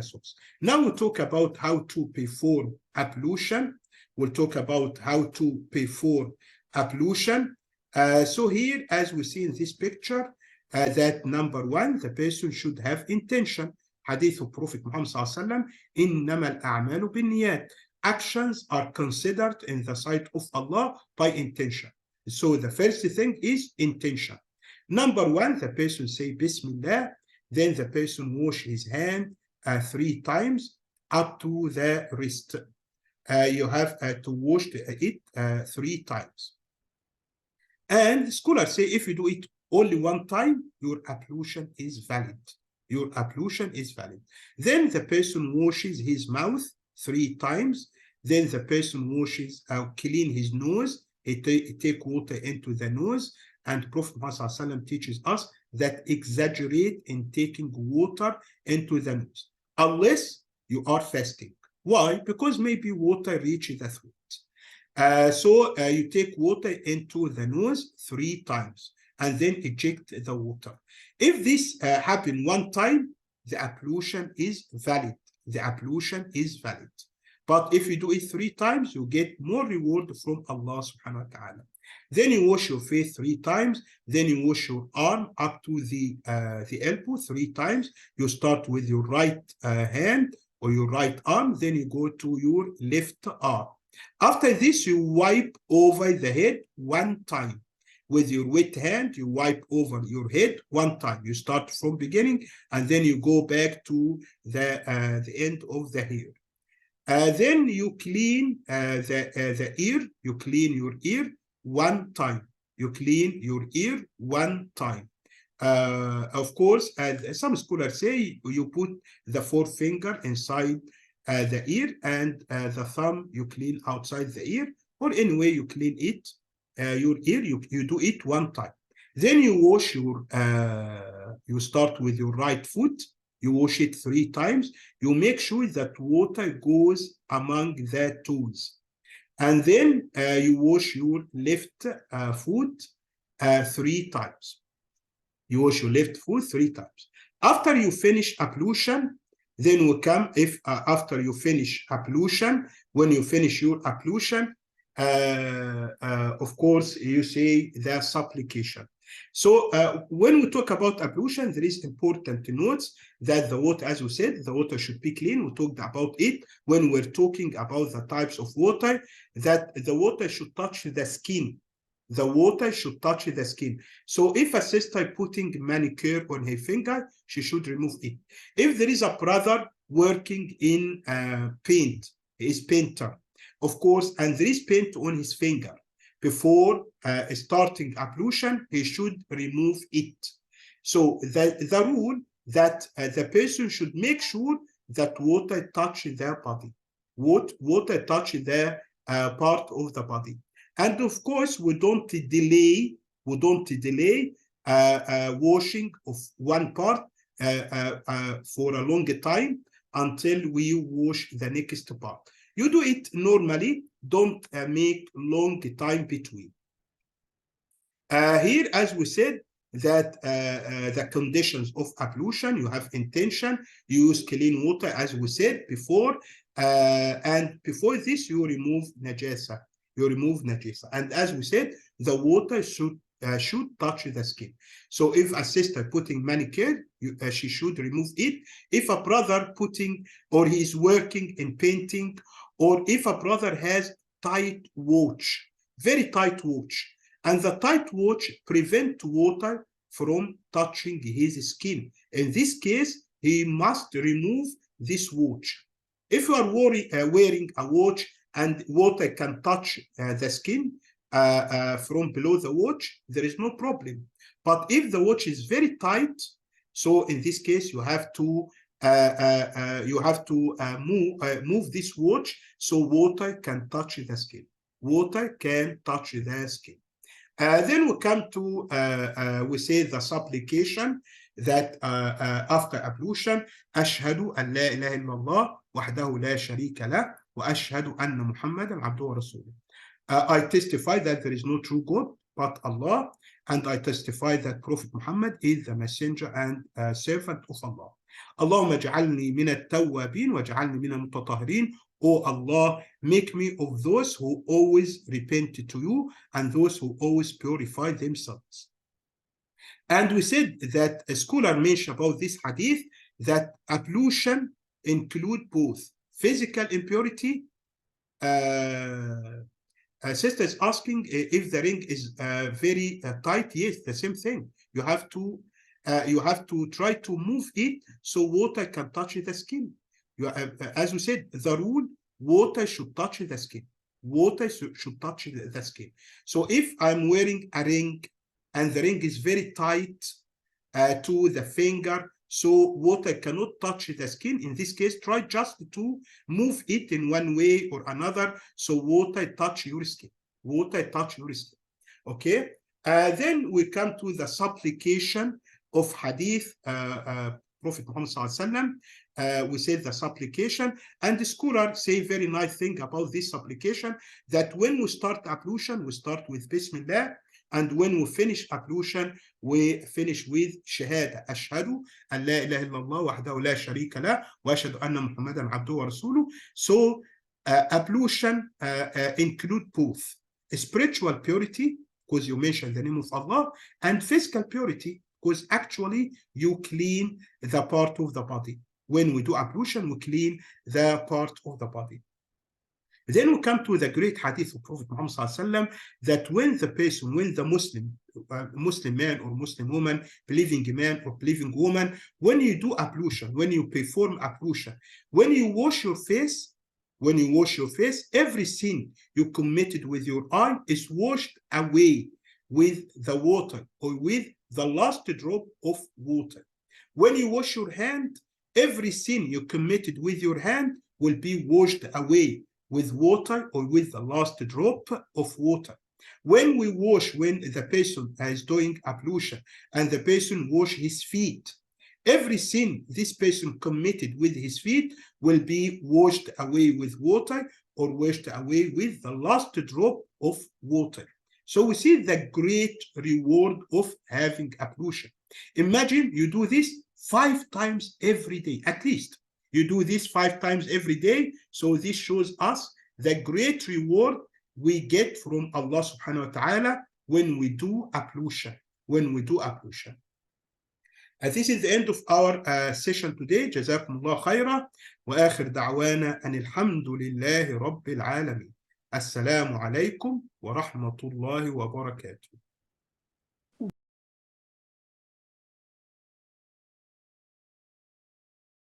source. Now we'll talk about how to perform ablution. We'll talk about how to perform ablution. So here, as we see in this picture, that number one, the person should have intention. Hadith of Prophet Muhammad sallallahu إِنَّمَا الْأَعْمَالُ بِالنِّيَّاتِ. Actions are considered in the sight of Allah by intention. So the first thing is intention. Number one, the person say Bismillah, then the person wash his hand 3 times up to the wrist. You have to wash it 3 times. And scholars say if you do it only 1 time, your ablution is valid. Your ablution is valid. Then the person washes his mouth 3 times. Then the person washes, clean his nose. He take water into the nose. And Prophet Muhammad teaches us that exaggerate in taking water into the nose, unless you are fasting. Why? Because maybe water reaches the throat. So you take water into the nose 3 times and then eject the water. If this happens 1 time, the ablution is valid. The ablution is valid. But if you do it 3 times, you get more reward from Allah subhanahu wa ta'ala. Then you wash your face 3 times. Then you wash your arm up to the elbow 3 times. You start with your right hand or your right arm. Then you go to your left arm. After this, you wipe over the head 1 time. With your wet hand, you wipe over your head 1 time. You start from beginning, and then you go back to the end of the hair. Then you clean the ear. You clean your ear 1 time. You clean your ear 1 time. Of course, some scholars say you put the forefinger inside the ear and the thumb you clean outside the ear, or anyway you clean it. Your ear, you do it 1 time. Then you wash your, you start with your right foot. You wash it 3 times. You make sure that water goes among the toes. And then you wash your left foot 3 times. You wash your left foot 3 times. After you finish ablution, then we come, if after you finish ablution, when you finish your ablution, of course, you say the supplication. So when we talk about ablution, there is important to note that the water, as we said, the water should be clean. We talked about it when we're talking about the types of water, that the water should touch the skin. The water should touch the skin. So if a sister putting manicure on her finger, she should remove it. If there is a brother working in paint, he is painter, of course, and there is paint on his finger, before starting ablution, he should remove it. So the rule that the person should make sure that water touches their body. Water touches their part of the body. And of course, we don't delay washing of 1 part for a long time until we wash the next part. You do it normally, don't make long time between. Here, as we said, that the conditions of ablution, you have intention, you use clean water, as we said before, and before this, you remove najasa. You remove najasa. And as we said, the water should touch the skin. So if a sister putting manicure, she should remove it. If a brother putting, or he is working in painting, or if a brother has tight watch, very tight watch, and the tight watch prevent water from touching his skin. In this case, he must remove this watch. If you are wearing a watch and water can touch the skin from below the watch, there is no problem. But if the watch is very tight, so in this case, you have to move this watch so water can touch the skin. Water can touch the skin. Then we come to, we say the supplication that after ablution, أشهد أن لا إله إلا الله وحده لا شريك له وأشهد أن محمدا عبده ورسوله. I testify that there is no true God but Allah, and I testify that Prophet Muhammad is the messenger and servant of Allah. اللهم اجعلني من التوابين واجعلني من المتطهرين. Oh Allah, make me of those who always repent to you and those who always purify themselves. And we said that a scholar mentioned about this hadith that ablution include both physical impurity. Sister is asking if the ring is very tight. Yes, the same thing. You have to try to move it so water can touch the skin. As we said, the rule, water should touch the skin. Water should touch the skin. So if I'm wearing a ring and the ring is very tight to the finger, so water cannot touch the skin, in this case, try just to move it in one way or another so water touch your skin. Water touch your skin. Okay? Then we come to the supplication of hadith, Prophet Muhammad sallallahu we say the supplication, and the scholar say very nice thing about this supplication, that when we start ablution, we start with Bismillah, and when we finish ablution, we finish with Shahada, Ashhadu an la ilaha illallah wahdahu la sharika lah wa ashhadu anna Muhammadan abduhu wa rasuluh. So ablution include both spiritual purity, because you mentioned the name of Allah, and physical purity, because actually you clean the part of the body. When we do ablution, we clean the part of the body. Then we come to the great hadith of Prophet Muhammad sallallahu that when the Muslim man or Muslim woman, believing man or believing woman, when you do ablution, when you perform ablution, when you wash your face, every sin you committed with your eye is washed away with the water or with the last drop of water. When you wash your hand, every sin you committed with your hand will be washed away with water or with the last drop of water. When the person is doing ablution and the person wash his feet, every sin this person committed with his feet will be washed away with water or washed away with the last drop of water. So we see the great reward of having ablution. Imagine you do this 5 times every day, at least. You do this 5 times every day. So this shows us the great reward we get from Allah subhanahu wa ta'ala when we do ablution. This is the end of our session today. جزاكم الله خيرا وآخر دعوانا أن الحمد لله رب العالمين. السلام عليكم ورحمة الله وبركاته.